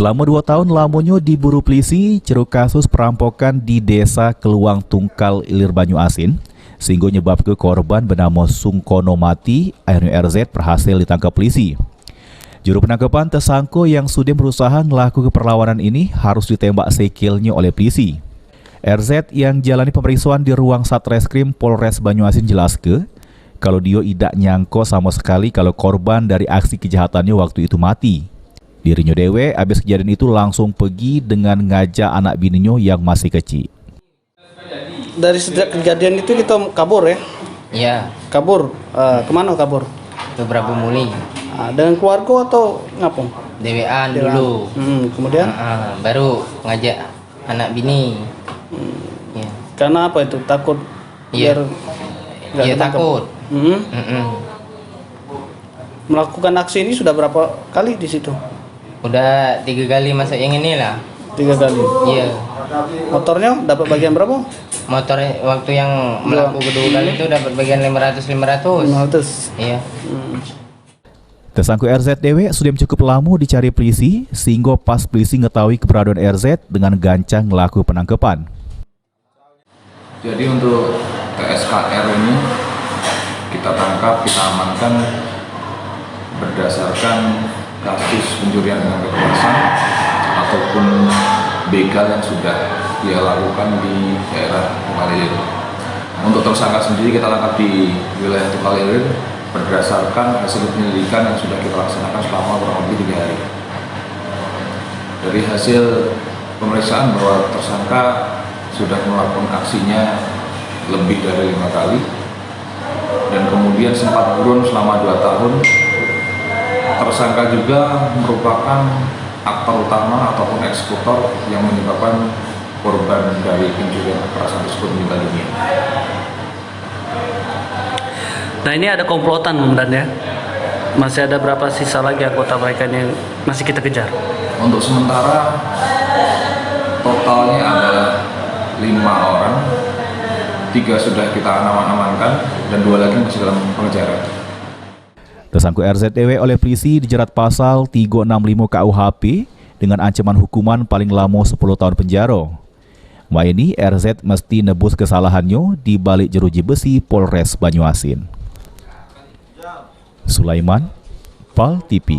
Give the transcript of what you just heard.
Selama 2 tahun Lamonyo diburu polisi ceruk kasus perampokan di desa Keluang Tungkal Ilir Banyuasin, sehingga menyebabkan korban bernama Sungkono mati. Akhirnya RZ berhasil ditangkap polisi. Juru penangkapan tersangka yang sudah berusaha melakukan perlawanan ini harus ditembak sekilnya oleh polisi. RZ yang jalani pemeriksaan di ruang Satreskrim Polres Banyuasin jelaskan kalau dia tidak nyangko sama sekali kalau korban dari aksi kejahatannya waktu itu mati. Dirinya dewe habis kejadian itu langsung pergi dengan ngajak anak bininya yang masih kecil. Dari sejak kejadian itu kita kabur ya? Iya. Kabur? Kemana kabur? Ke Prabu Muli. Dengan keluarga atau ngapung? DWA dulu. Kemudian? Baru ngajak anak bini. Ya. Karena apa itu? Takut? Iya. Iya takut. Melakukan aksi ini sudah berapa kali di situ? Udah 3 kali masuk yang ini lah. 3 kali? Iya. Motornya dapat bagian berapa? Motor waktu yang melakukan kedua kali itu dapat bagian 500. Iya. Tersangka RZDW sudah cukup lama dicari polisi, sehingga pas polisi mengetahui keberadaan RZ dengan gancang melakukan penangkapan. Jadi untuk TSKR ini kita tangkap, kita amankan berdasarkan kasus pencurian dengan kekerasan ataupun begal yang sudah dia lakukan di daerah Tukalilir. Untuk tersangka sendiri kita tangkap di wilayah Tukalilir berdasarkan hasil penyelidikan yang sudah kita laksanakan selama kurang lebih 3 hari. Dari hasil pemeriksaan bahwa tersangka sudah melakukan aksinya lebih dari 5 kali dan kemudian sempat buron selama 2 tahun. Tersangka juga merupakan aktor utama ataupun eksekutor yang menyebabkan korban dari pencurian kekerasan tersebut meninggal dunia. Nah, ini ada komplotan sebenarnya. Masih ada berapa sisa lagi anggota mereka yang masih kita kejar? Untuk sementara totalnya adalah 5 orang, 3 sudah kita amankan dan 2 lagi masih dalam pengejaran. Tersangka RZDW oleh polisi dijerat pasal 365 KUHP dengan ancaman hukuman paling lama 10 tahun penjara. Ini RZ mesti nebus kesalahannya di balik jeruji besi Polres Banyuasin. Sulaiman, PAL TV.